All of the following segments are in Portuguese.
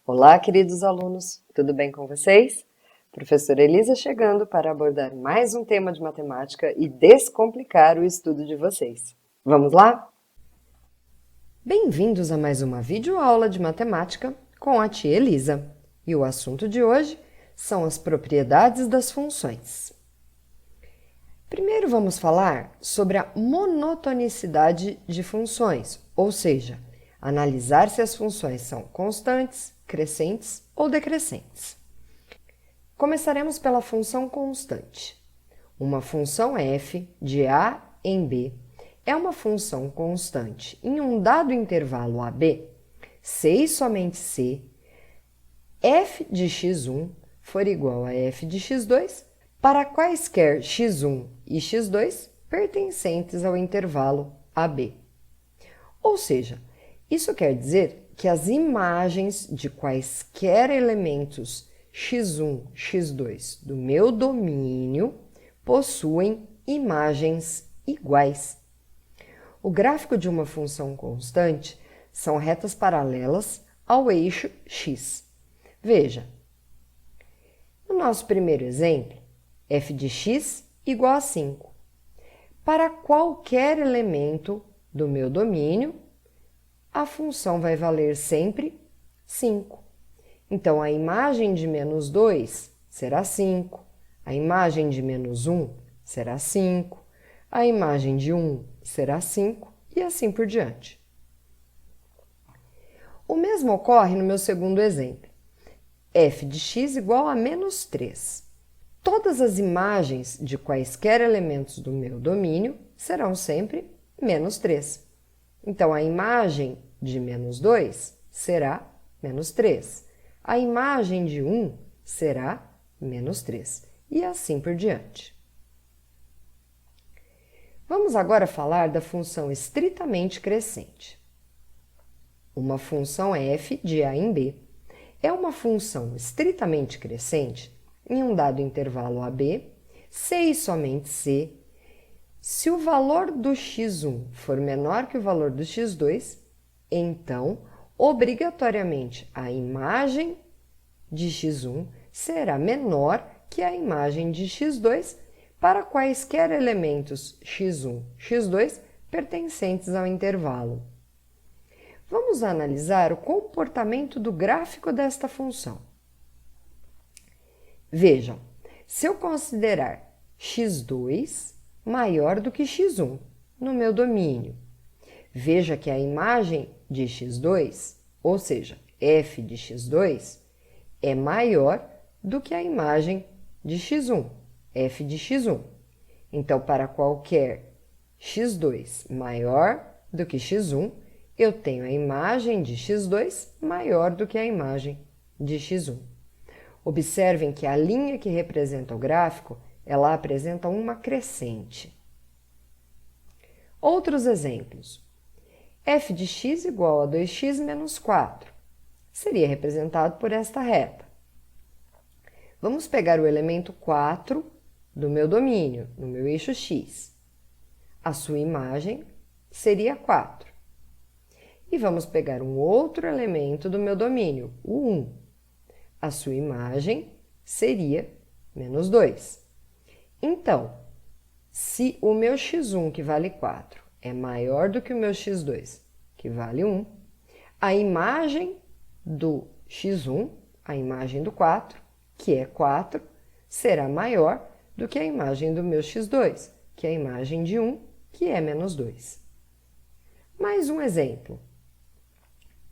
Olá, queridos alunos, tudo bem com vocês? Professora Elisa chegando para abordar mais um tema de matemática e descomplicar o estudo de vocês. Vamos lá? Bem-vindos a mais uma videoaula de matemática com a tia Elisa. E o assunto de hoje são as propriedades das funções. Primeiro vamos falar sobre a monotonicidade de funções, ou seja, analisar se as funções são constantes, crescentes ou decrescentes. Começaremos pela função constante. Uma função f de a em b é uma função constante em um dado intervalo ab, se e somente se f de x1 for igual a f de x2 para quaisquer x1 e x2 pertencentes ao intervalo AB. Ou seja, isso quer dizer que as imagens de quaisquer elementos x1, x2 do meu domínio possuem imagens iguais. O gráfico de uma função constante são retas paralelas ao eixo x. Veja, no nosso primeiro exemplo, f de x igual a 5. Para qualquer elemento do meu domínio, a função vai valer sempre 5. Então, a imagem de menos 2 será 5, a imagem de menos 1 será 5, a imagem de 1 será 5 e assim por diante. O mesmo ocorre no meu segundo exemplo, f de x igual a menos 3. Todas as imagens de quaisquer elementos do meu domínio serão sempre menos 3. Então, a imagem de menos 2 será menos 3. A imagem de 1 será menos 3. E assim por diante. Vamos agora falar da função estritamente crescente. Uma função f de a em b é uma função estritamente crescente em um dado intervalo AB, se e somente se o valor do x1 for menor que o valor do x2, então, obrigatoriamente, a imagem de x1 será menor que a imagem de x2 para quaisquer elementos x1, x2 pertencentes ao intervalo. Vamos analisar o comportamento do gráfico desta função. Vejam, se eu considerar x2 maior do que x1 no meu domínio, veja que a imagem de x2, ou seja, f de x2, é maior do que a imagem de x1, f de x1. Então, para qualquer x2 maior do que x1, eu tenho a imagem de x2 maior do que a imagem de x1. Observem que a linha que representa o gráfico, ela apresenta uma crescente. Outros exemplos. f de x igual a 2x menos 4 seria representado por esta reta. Vamos pegar o elemento 4 do meu domínio, no meu eixo x. A sua imagem seria 4. E vamos pegar um outro elemento do meu domínio, o 1. A sua imagem seria menos 2. Então, se o meu x1, que vale 4, é maior do que o meu x2, que vale 1, a imagem do x1, a imagem do 4, que é 4, será maior do que a imagem do meu x2, que é a imagem de 1, que é menos 2. Mais um exemplo.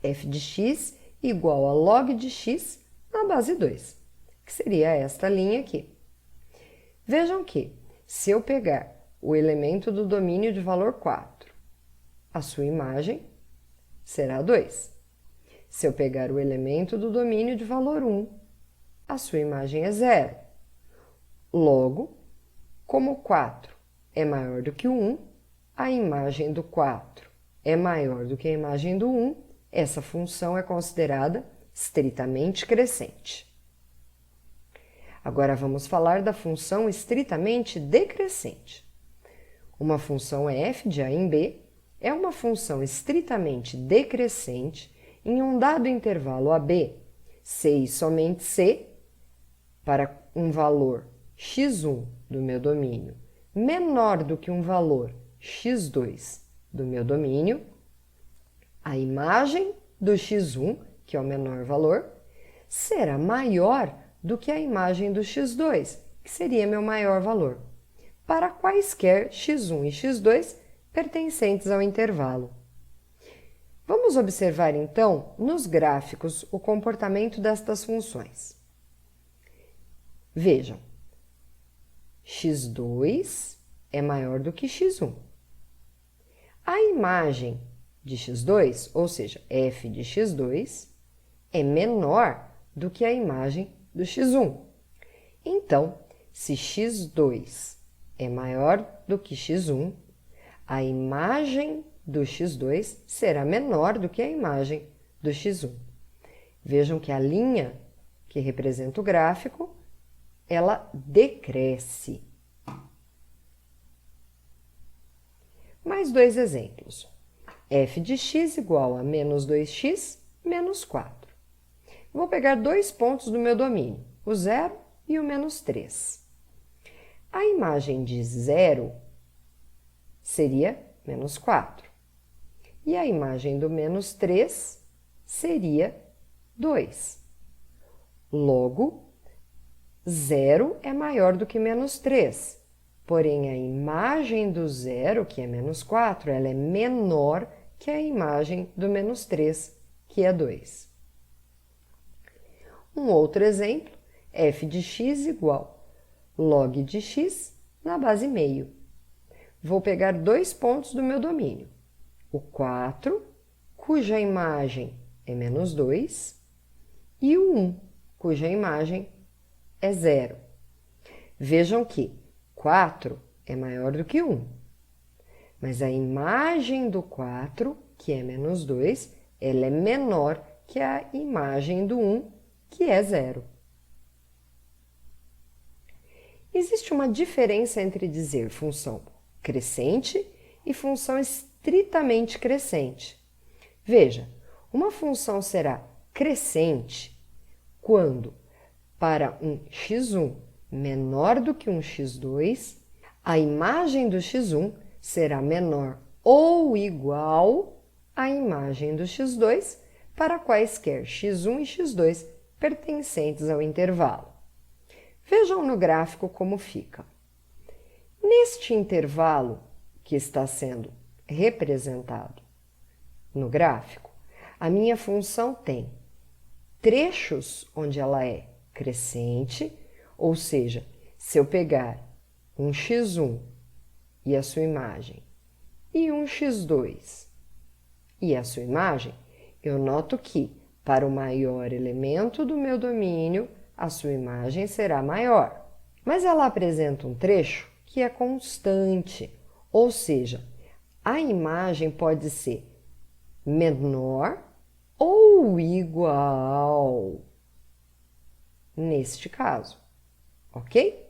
f de x igual a log de x na base 2, que seria esta linha aqui. Vejam que, se eu pegar o elemento do domínio de valor 4, a sua imagem será 2. Se eu pegar o elemento do domínio de valor 1, a sua imagem é 0. Logo, como o 4 é maior do que o 1, a imagem do 4 é maior do que a imagem do 1, essa função é considerada estritamente crescente. Agora vamos falar da função estritamente decrescente. Uma função f de a em b é uma função estritamente decrescente em um dado intervalo AB, C e somente C, para um valor x1 do meu domínio menor do que um valor x2 do meu domínio, a imagem do x1, que é o menor valor, será maior do que a imagem do x2, que seria meu maior valor, para quaisquer x1 e x2 pertencentes ao intervalo. Vamos observar, então, nos gráficos, o comportamento destas funções. Vejam, x2 é maior do que x1. A imagem de x2, ou seja, f de x2, é menor do que a imagem do x1. Então, se x2 é maior do que x1, a imagem do x2 será menor do que a imagem do x1. Vejam que a linha que representa o gráfico, ela decresce. Mais dois exemplos. F de x igual a menos 2x menos 4. Vou pegar dois pontos do meu domínio, o 0 e o menos 3. A imagem de 0 seria menos 4. E a imagem do menos 3 seria 2. Logo, 0 é maior do que menos 3. Porém, a imagem do 0, que é menos 4, ela é menor que a imagem do menos 3, que é 2. Um outro exemplo, f de x igual log de x na base meio. Vou pegar dois pontos do meu domínio, o 4, cuja imagem é menos 2, e o 1, cuja imagem é 0. Vejam que 4 é maior do que 1, mas a imagem do 4, que é menos 2, ela é menor que a imagem do 1, que é 0. Existe uma diferença entre dizer função crescente e função estritamente crescente. Veja, uma função será crescente quando, para um x1 menor do que um x2, a imagem do x1 será menor ou igual à imagem do x2 para quaisquer x1 e x2 pertencentes ao intervalo. Vejam no gráfico como fica. Neste intervalo que está sendo representado no gráfico, a minha função tem trechos onde ela é crescente, ou seja, se eu pegar um x1 e a sua imagem e um x2 e a sua imagem, eu noto que para o maior elemento do meu domínio, a sua imagem será maior. Mas ela apresenta um trecho que é constante, ou seja, a imagem pode ser menor ou igual neste caso, ok?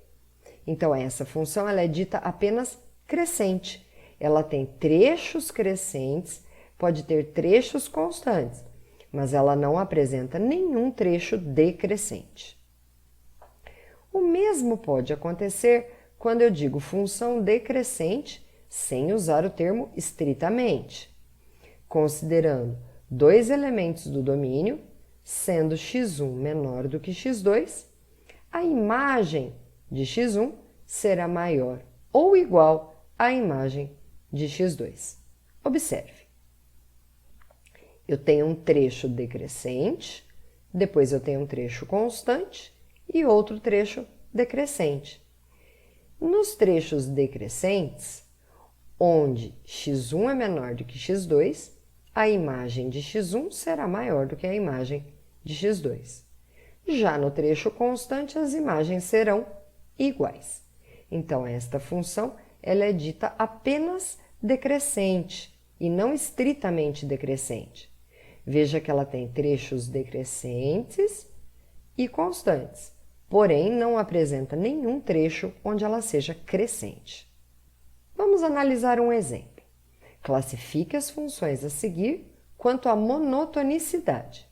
Então, essa função ela é dita apenas crescente. Ela tem trechos crescentes, pode ter trechos constantes, mas ela não apresenta nenhum trecho decrescente. O mesmo pode acontecer quando eu digo função decrescente sem usar o termo estritamente, considerando dois elementos do domínio, sendo x1 menor do que x2, a imagem de x1 será maior ou igual à imagem de x2. Observe. Eu tenho um trecho decrescente, depois eu tenho um trecho constante e outro trecho decrescente. Nos trechos decrescentes, onde x1 é menor do que x2, a imagem de x1 será maior do que a imagem de x2. Já no trecho constante, as imagens serão iguais. Então, esta função ela é dita apenas decrescente e não estritamente decrescente. Veja que ela tem trechos decrescentes e constantes, porém não apresenta nenhum trecho onde ela seja crescente. Vamos analisar um exemplo. Classifique as funções a seguir quanto à monotonicidade.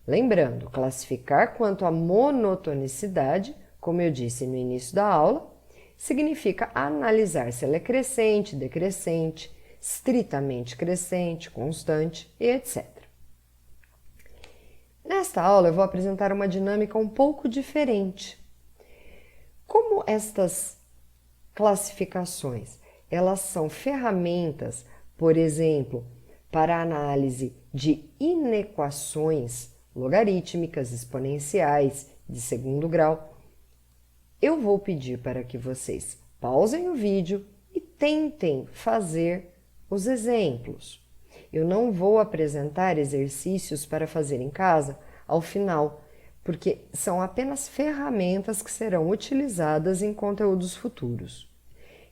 Lembrando, classificar quanto à monotonicidade, como eu disse no início da aula, significa analisar se ela é crescente, decrescente, estritamente crescente, constante e etc. Nesta aula eu vou apresentar uma dinâmica um pouco diferente. Como estas classificações, elas são ferramentas, por exemplo, para análise de inequações logarítmicas, exponenciais, de segundo grau, eu vou pedir para que vocês pausem o vídeo e tentem fazer os exemplos. Eu não vou apresentar exercícios para fazer em casa ao final, porque são apenas ferramentas que serão utilizadas em conteúdos futuros.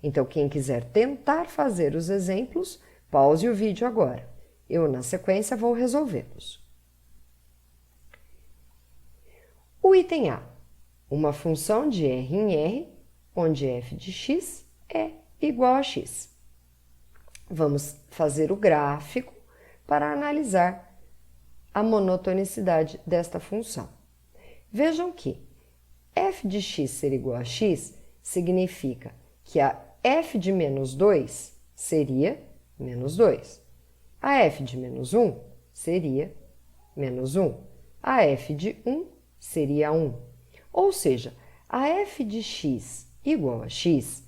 Então, quem quiser tentar fazer os exemplos, pause o vídeo agora. Eu, na sequência, vou resolvê-los. O item A. Uma função de R em R, onde f de x é igual a x. Vamos fazer o gráfico para analisar a monotonicidade desta função. Vejam que f de x ser igual a x significa que a f de menos 2 seria menos 2. A f de menos 1 seria menos 1. A f de 1 seria 1. Ou seja, a f de x igual a x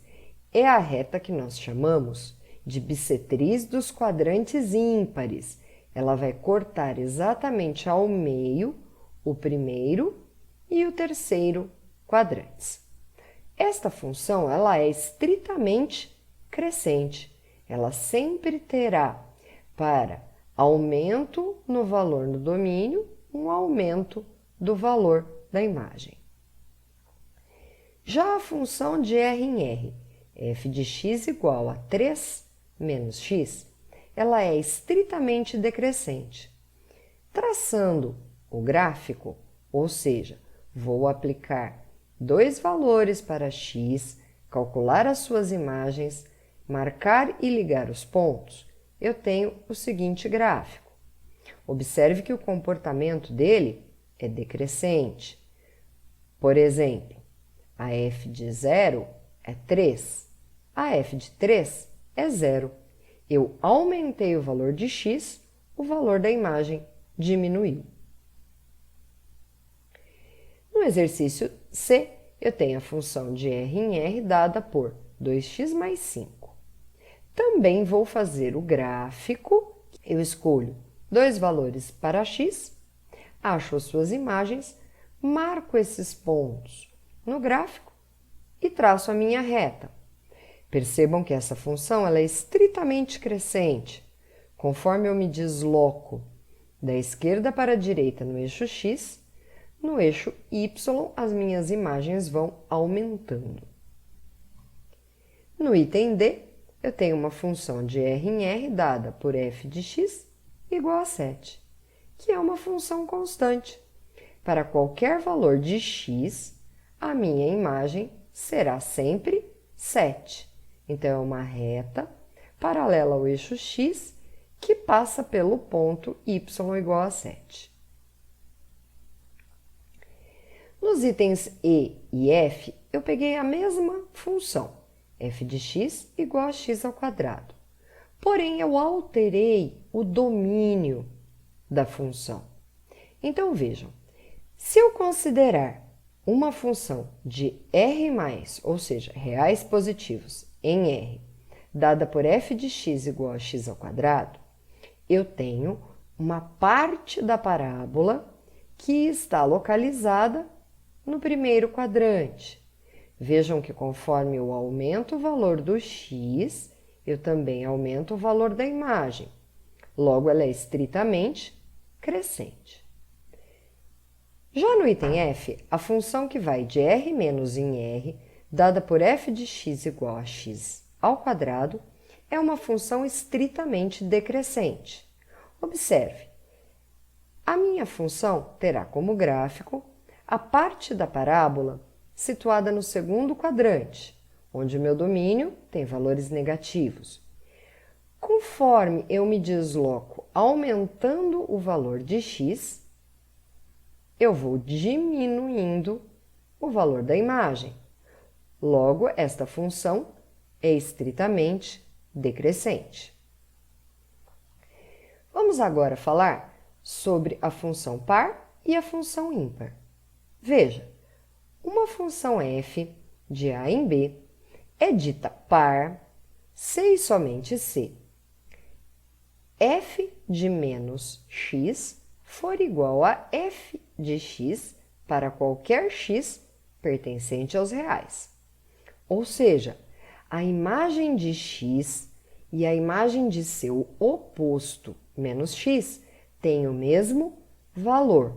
é a reta que nós chamamos de bissetriz dos quadrantes ímpares. Ela vai cortar exatamente ao meio o primeiro e o terceiro quadrantes. Esta função ela é estritamente crescente. Ela sempre terá para aumento no valor no domínio um aumento do valor da imagem. Já a função de R em R, f de x igual a 3 menos x, ela é estritamente decrescente. Traçando o gráfico, ou seja, vou aplicar dois valores para x, calcular as suas imagens, marcar e ligar os pontos, eu tenho o seguinte gráfico. Observe que o comportamento dele é decrescente. Por exemplo, a f de 0 é 3, a f de 3 é 0. Eu aumentei o valor de x, o valor da imagem diminuiu. No exercício C, eu tenho a função de R em R dada por 2x mais 5. Também vou fazer o gráfico, eu escolho dois valores para x, acho as suas imagens, marco esses pontos no gráfico e traço a minha reta. Percebam que essa função ela é estritamente crescente. Conforme eu me desloco da esquerda para a direita no eixo x, no eixo y as minhas imagens vão aumentando. No item D, eu tenho uma função de R em R dada por f de x igual a 7, que é uma função constante. Para qualquer valor de x, a minha imagem será sempre 7. Então, é uma reta paralela ao eixo x que passa pelo ponto y igual a 7. Nos itens E e F, eu peguei a mesma função, f de x igual a x ao quadrado. Porém, eu alterei o domínio da função. Então, vejam, se eu considerar uma função de R+, ou seja, reais positivos, em R, dada por f de x igual a x ao quadrado, eu tenho uma parte da parábola que está localizada no primeiro quadrante. Vejam que conforme eu aumento o valor do x, eu também aumento o valor da imagem. Logo, ela é estritamente crescente. Já no item F, a função que vai de R menos em R, dada por f de x igual a x ao quadrado, é uma função estritamente decrescente. Observe, a minha função terá como gráfico a parte da parábola situada no segundo quadrante, onde o meu domínio tem valores negativos. Conforme eu me desloco aumentando o valor de x, eu vou diminuindo o valor da imagem. Logo, esta função é estritamente decrescente. Vamos agora falar sobre a função par e a função ímpar. Veja, uma função f de a em b é dita par se e somente se f de menos x for igual a f de x para qualquer x pertencente aos reais. Ou seja, a imagem de x e a imagem de seu oposto menos x têm o mesmo valor.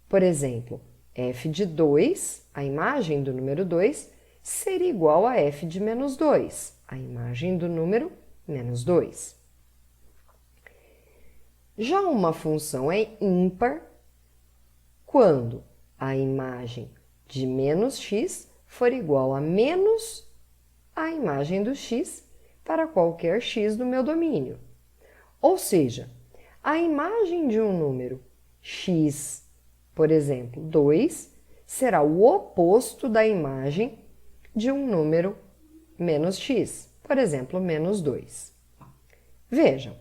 Por exemplo, f de 2, a imagem do número 2, seria igual a f de menos 2, a imagem do número menos 2. Já uma função é ímpar quando a imagem de menos x for igual a menos a imagem do x para qualquer x do meu domínio. Ou seja, a imagem de um número x, por exemplo, 2, será o oposto da imagem de um número menos x, por exemplo, menos 2. Vejam,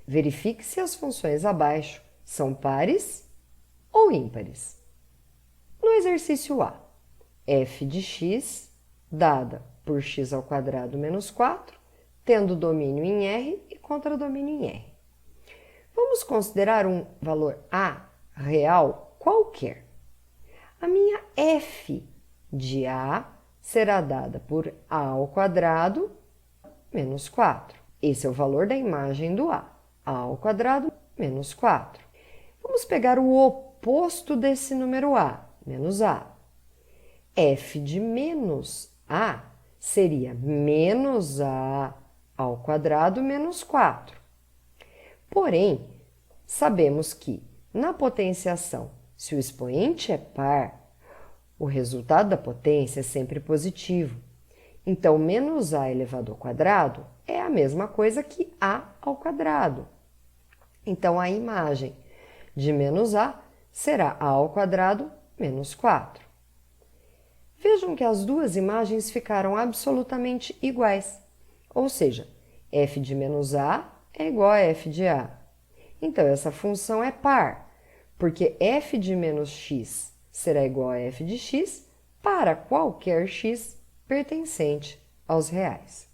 verifique se as funções abaixo são pares ou ímpares. No exercício A, f de x dada por x ao quadrado menos 4, tendo domínio em R e contradomínio em R. Vamos considerar um valor A real qualquer. A minha f de A será dada por A ao quadrado menos 4. Esse é o valor da imagem do A ao quadrado menos 4. Vamos pegar o oposto desse número A, menos A. f de menos A seria menos A ao quadrado menos 4. Porém, sabemos que na potenciação, se o expoente é par, o resultado da potência é sempre positivo. Então, menos A elevado ao quadrado é a mesma coisa que A ao quadrado. Então, a imagem de menos A será A ao quadrado menos 4. Vejam que as duas imagens ficaram absolutamente iguais. Ou seja, f de menos A é igual a f de A. Então, essa função é par, porque f de menos x será igual a f de x para qualquer x pertencente aos reais.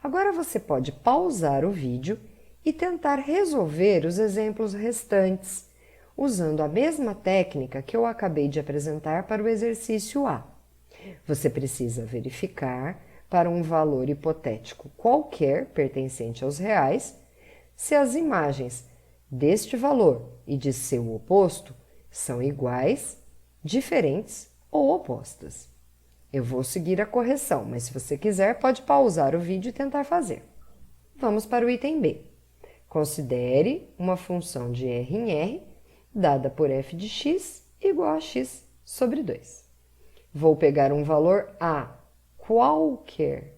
Agora você pode pausar o vídeo e tentar resolver os exemplos restantes, usando a mesma técnica que eu acabei de apresentar para o exercício A. Você precisa verificar, para um valor hipotético qualquer pertencente aos reais, se as imagens deste valor e de seu oposto são iguais, diferentes ou opostas. Eu vou seguir a correção, mas se você quiser, pode pausar o vídeo e tentar fazer. Vamos para o item B. Considere uma função de R em R dada por f de x igual a x sobre 2. Vou pegar um valor A qualquer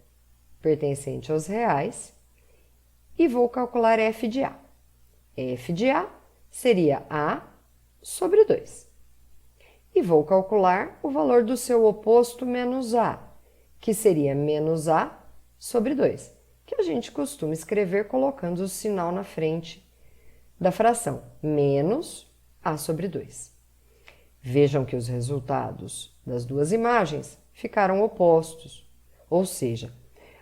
pertencente aos reais e vou calcular f de A. f de A seria A sobre 2. E vou calcular o valor do seu oposto menos A, que seria menos A sobre 2, que a gente costuma escrever colocando o sinal na frente da fração, menos A sobre 2. Vejam que os resultados das duas imagens ficaram opostos, ou seja,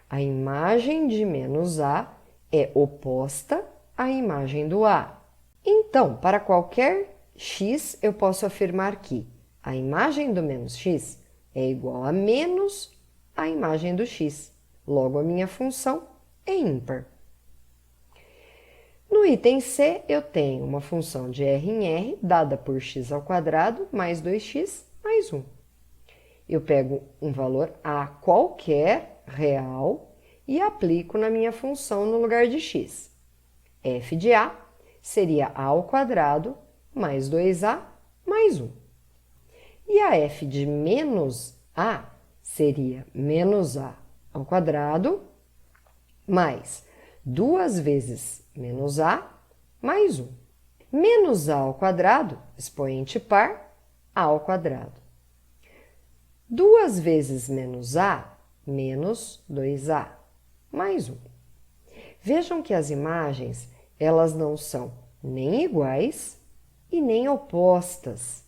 a imagem de menos A é oposta à imagem do A. Então, para qualquer x, eu posso afirmar que a imagem do menos x é igual a menos a imagem do x. Logo, a minha função é ímpar. No item C, eu tenho uma função de R em R dada por x ao quadrado mais 2x mais 1. Eu pego um valor A qualquer real e aplico na minha função no lugar de x. f de A seria A ao quadrado mais 2A mais 1. E a f de menos A seria menos A ao quadrado mais 2 vezes menos A mais 1. Menos a ao quadrado, expoente par, a ao quadrado. 2 vezes menos a, menos 2a, mais 1. Vejam que as imagens, elas não são nem iguais e nem opostas.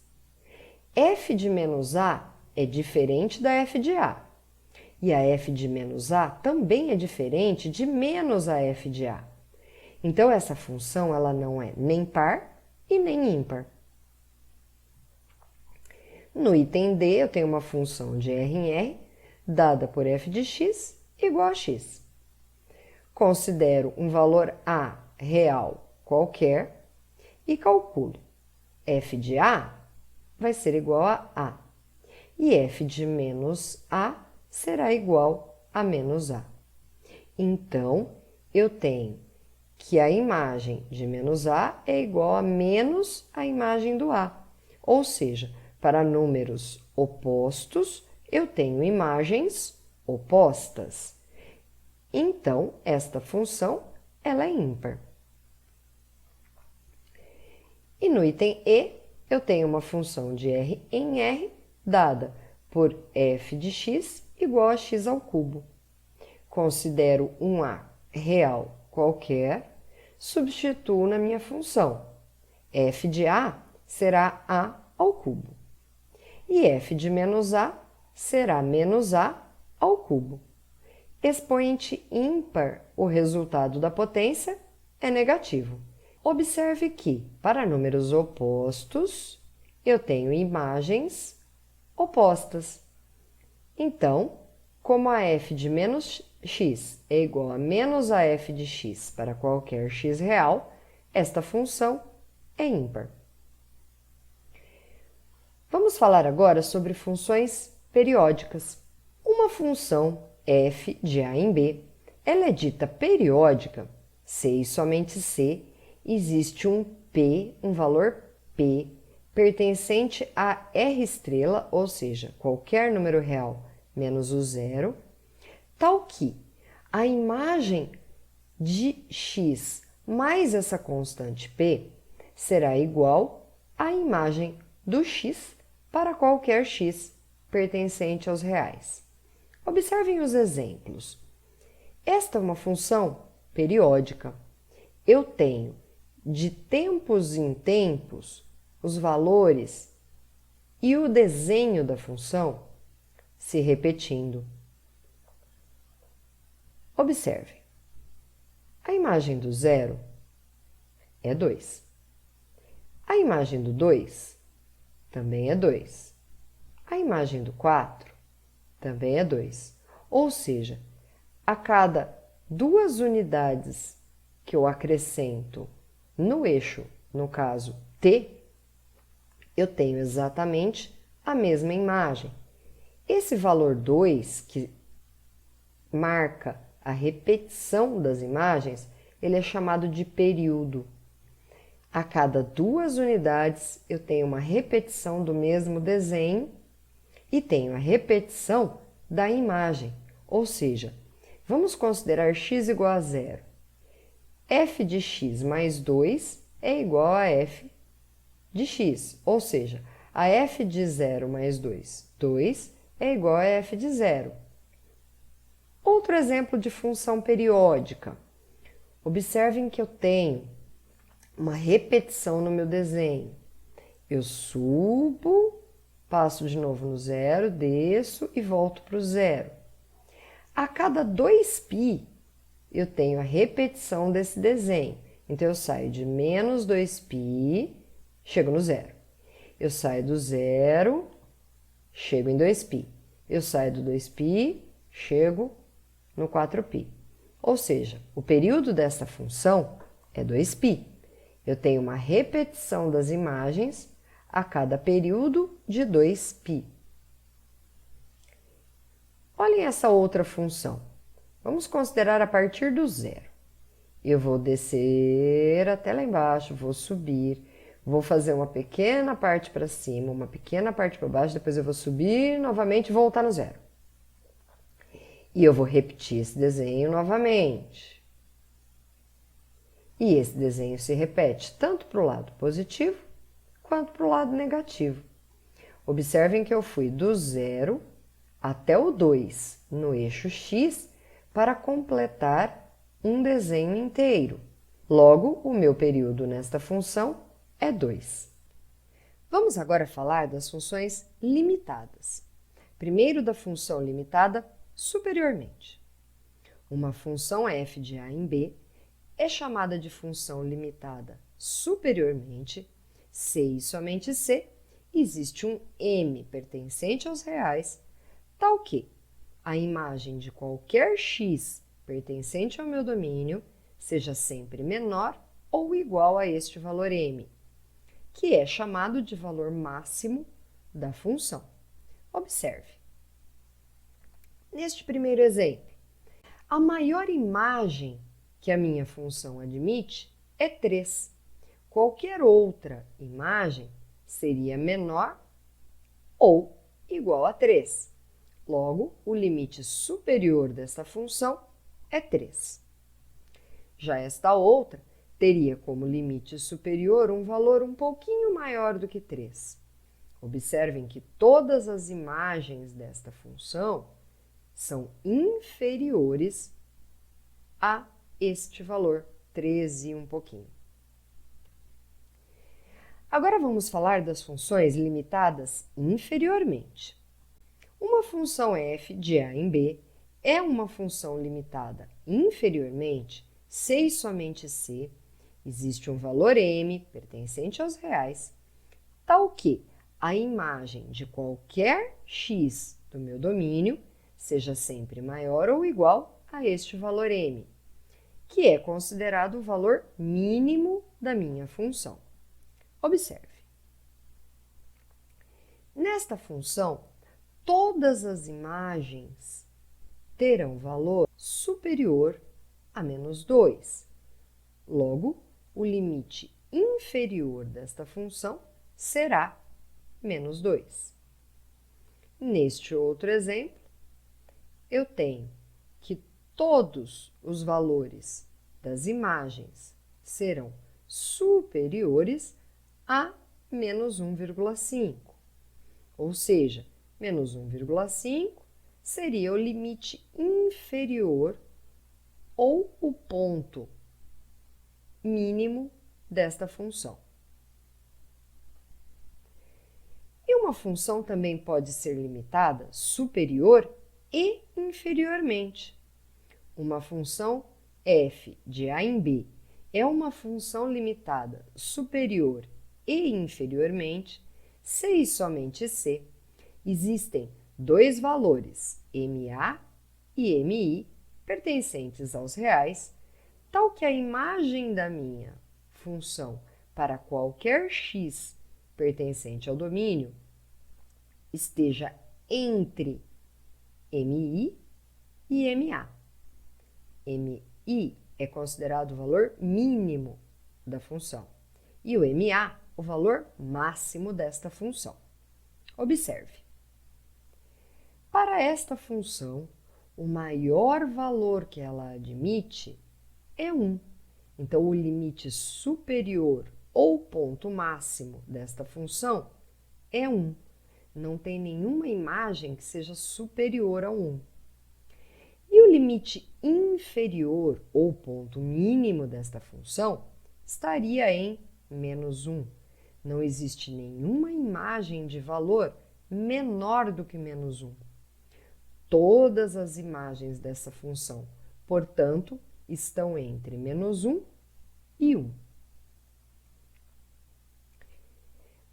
F de menos a é diferente da f de a. E a f de menos a também é diferente de menos a f de a. Então, essa função ela não é nem par e nem ímpar. No item D, eu tenho uma função de R em R, dada por f de x igual a x. Considero um valor a real qualquer e calculo. F de a vai ser igual a e f de menos a será igual a menos a. Então, eu tenho que a imagem de menos a é igual a menos a imagem do a. Ou seja, para números opostos, eu tenho imagens opostas. Então, esta função ela é ímpar. E no item E, eu tenho uma função de R em R, dada por f de x igual a x ao cubo. Considero um a real qualquer, substituo na minha função. F de a será a ao cubo. E f de menos a será menos a ao cubo. Expoente ímpar, o resultado da potência é negativo. Observe que, para números opostos, eu tenho imagens opostas. Então, como a f de menos x é igual a menos a f de x para qualquer x real, esta função é ímpar. Vamos falar agora sobre funções periódicas. Uma função f de a em b, ela é dita periódica se e somente se existe um p, um valor p, pertencente a r estrela, ou seja, qualquer número real menos o zero, tal que a imagem de x mais essa constante p será igual à imagem do x para qualquer x pertencente aos reais. Observem os exemplos. Esta é uma função periódica. Eu tenho, de tempos em tempos, os valores e o desenho da função se repetindo. Observe. A imagem do zero é 2. A imagem do 2 também é 2. A imagem do 4 também é 2. Ou seja, a cada 2 unidades que eu acrescento no eixo, no caso t, eu tenho exatamente a mesma imagem. Esse valor 2, que marca a repetição das imagens, ele é chamado de período. A cada 2 unidades, eu tenho uma repetição do mesmo desenho e tenho a repetição da imagem. Ou seja, vamos considerar x igual a zero. F de x mais 2 é igual a f de x, ou seja, a f de 0 mais 2, 2 é igual a f de 0. Outro exemplo de função periódica. Observem que eu tenho uma repetição no meu desenho. Eu subo, passo de novo no zero, desço e volto para o zero. A cada 2π, eu tenho a repetição desse desenho. Então, eu saio de menos 2π, chego no zero. Eu saio do zero, chego em 2π. Eu saio do 2π, chego no 4π. Ou seja, o período dessa função é 2π. Eu tenho uma repetição das imagens a cada período de 2π. Olhem essa outra função. Vamos considerar a partir do zero. Eu vou descer até lá embaixo, vou subir, vou fazer uma pequena parte para cima, uma pequena parte para baixo, depois eu vou subir novamente e voltar no zero. E eu vou repetir esse desenho novamente. E esse desenho se repete tanto para o lado positivo quanto para o lado negativo. Observem que eu fui do 0 até o 2 no eixo X para completar um desenho inteiro. Logo, o meu período nesta função é 2. Vamos agora falar das funções limitadas. Primeiro da função limitada superiormente. Uma função f de a em b é chamada de função limitada superiormente se e somente se existe um m pertencente aos reais, tal que a imagem de qualquer x pertencente ao meu domínio seja sempre menor ou igual a este valor m, que é chamado de valor máximo da função. Observe. Neste primeiro exemplo, a maior imagem que a minha função admite é 3. Qualquer outra imagem seria menor ou igual a 3. Logo, o limite superior desta função é 3. Já esta outra teria como limite superior um valor um pouquinho maior do que 3. Observem que todas as imagens desta função são inferiores a este valor, 3 e um pouquinho. Agora vamos falar das funções limitadas inferiormente. Uma função f de a em b é uma função limitada inferiormente se e somente se existe um valor m pertencente aos reais, tal que a imagem de qualquer x do meu domínio seja sempre maior ou igual a este valor m, que é considerado o valor mínimo da minha função. Observe. Nesta função, todas as imagens terão valor superior a menos 2. Logo, o limite inferior desta função será menos 2. Neste outro exemplo, eu tenho que todos os valores das imagens serão superiores a menos 1,5. Ou seja, menos 1,5 seria o limite inferior ou o ponto mínimo desta função. E uma função também pode ser limitada superior e inferiormente. Uma função f de a em b é uma função limitada superior e inferiormente se e somente se existem dois valores, ma e mi, pertencentes aos reais, tal que a imagem da minha função para qualquer x pertencente ao domínio esteja entre mi e ma. mi é considerado o valor mínimo da função e o ma o valor máximo desta função. Observe. Para esta função, o maior valor que ela admite é 1. Então, o limite superior ou ponto máximo desta função é 1. Não tem nenhuma imagem que seja superior a 1. E o limite inferior ou ponto mínimo desta função estaria em menos 1. Não existe nenhuma imagem de valor menor do que menos 1. Todas as imagens dessa função, portanto, estão entre menos 1 e 1.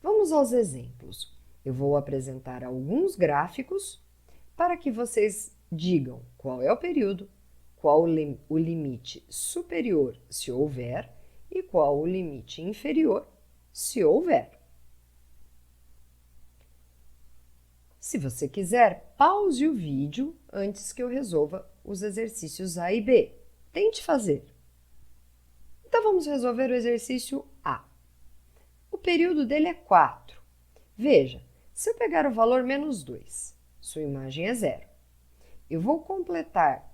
Vamos aos exemplos. Eu vou apresentar alguns gráficos para que vocês digam qual é o período, qual o limite superior, se houver, e qual o limite inferior, se houver. Se você quiser, pause o vídeo antes que eu resolva os exercícios A e B. Tente fazer. Então, vamos resolver o exercício A. O período dele é 4. Veja, se eu pegar o valor menos 2, sua imagem é 0. Eu vou completar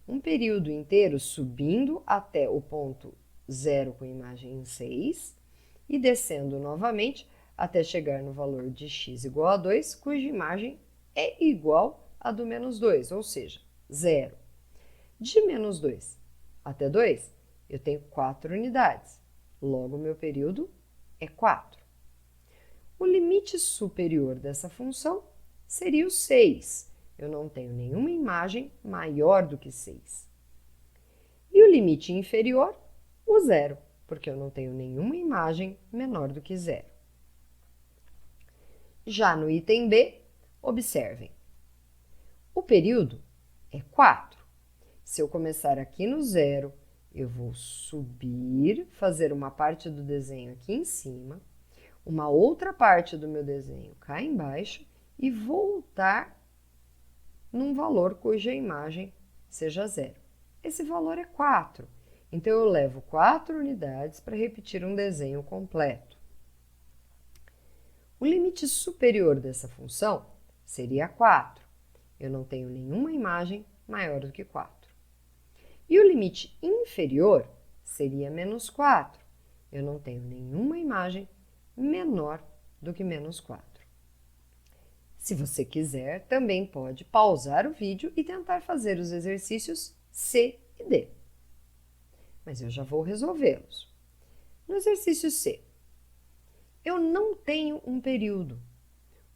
um período inteiro subindo até o ponto zero com imagem em 6 e descendo novamente até chegar no valor de x igual a 2, cuja imagem é igual a do menos 2, ou seja, zero. De menos 2 até 2, eu tenho 4 unidades, logo meu período é 4. O limite superior dessa função seria o 6. Eu não tenho nenhuma imagem maior do que 6. E o limite inferior, o zero, porque eu não tenho nenhuma imagem menor do que zero. Já no item B, observem. O período é 4. Se eu começar aqui no zero, eu vou subir, fazer uma parte do desenho aqui em cima, uma outra parte do meu desenho cá embaixo e voltar num valor cuja imagem seja zero. Esse valor é 4, então eu levo 4 unidades para repetir um desenho completo. O limite superior dessa função seria 4. Eu não tenho nenhuma imagem maior do que 4. E o limite inferior seria menos 4. Eu não tenho nenhuma imagem menor do que menos 4. Se você quiser, também pode pausar o vídeo e tentar fazer os exercícios C e D. Mas eu já vou resolvê-los. No exercício C, eu não tenho um período.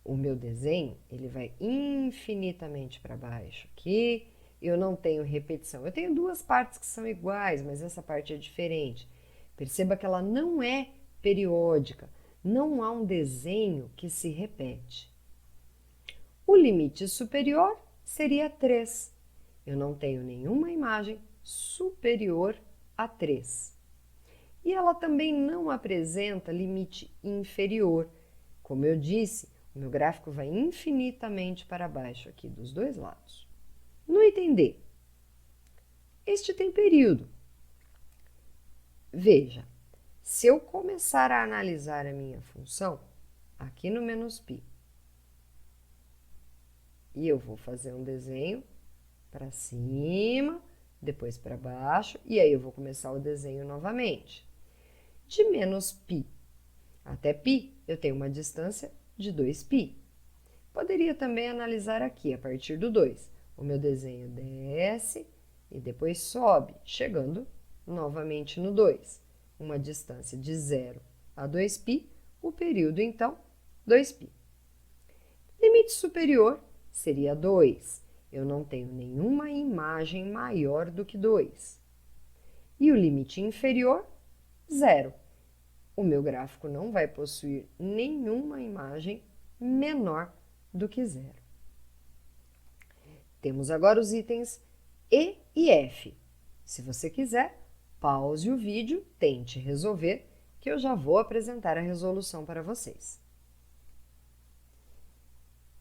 O meu desenho ele vai infinitamente para baixo aqui. Eu não tenho repetição. Eu tenho duas partes que são iguais, mas essa parte é diferente. Perceba que ela não é periódica. Não há um desenho que se repete. O limite superior seria 3. Eu não tenho nenhuma imagem superior a 3. E ela também não apresenta limite inferior. Como eu disse, o meu gráfico vai infinitamente para baixo aqui dos dois lados. No item D, este tem período. Veja, se eu começar a analisar a minha função, aqui no menos π, e eu vou fazer um desenho para cima, depois para baixo, e aí eu vou começar o desenho novamente. De menos π até π, eu tenho uma distância de 2π. Poderia também analisar aqui, a partir do 2. O meu desenho desce e depois sobe, chegando novamente no 2. Uma distância de 0 a 2π, o período, então, 2π. Limite superior seria 2. Eu não tenho nenhuma imagem maior do que 2. E o limite inferior, 0. O meu gráfico não vai possuir nenhuma imagem menor do que 0. Temos agora os itens E e F. Se você quiser, pause o vídeo, tente resolver, que eu já vou apresentar a resolução para vocês.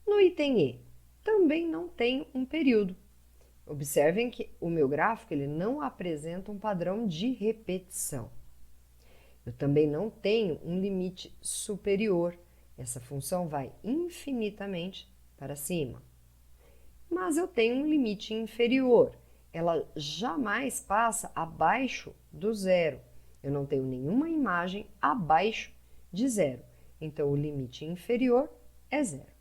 No item E, também não tenho um período. Observem que o meu gráfico ele não apresenta um padrão de repetição. Eu também não tenho um limite superior. Essa função vai infinitamente para cima. Mas eu tenho um limite inferior. Ela jamais passa abaixo do zero. Eu não tenho nenhuma imagem abaixo de zero. Então, o limite inferior é zero.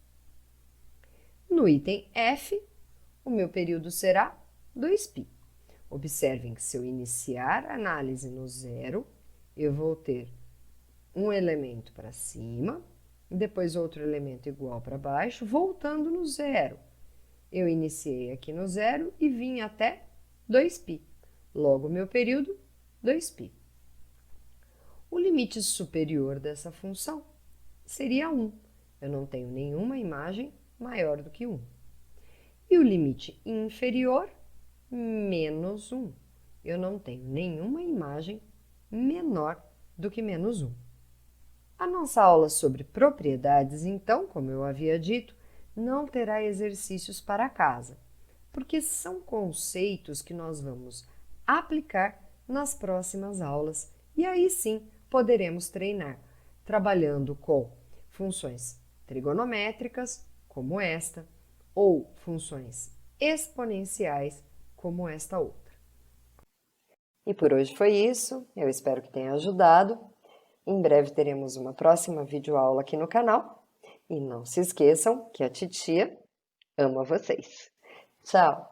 No item F, o meu período será 2π. Observem que se eu iniciar a análise no zero, eu vou ter um elemento para cima, depois outro elemento igual para baixo, voltando no zero. Eu iniciei aqui no zero e vim até 2π. Logo, meu período, 2π. O limite superior dessa função seria 1. Eu não tenho nenhuma imagem maior do que 1. E o limite inferior, menos 1. Eu não tenho nenhuma imagem menor do que menos 1. A nossa aula sobre propriedades, então, como eu havia dito, não terá exercícios para casa, porque são conceitos que nós vamos aplicar nas próximas aulas e aí sim poderemos treinar, trabalhando com funções trigonométricas, como esta, ou funções exponenciais, como esta outra. E por hoje foi isso, eu espero que tenha ajudado. Em breve teremos uma próxima videoaula aqui no canal. E não se esqueçam que a titia ama vocês. Tchau!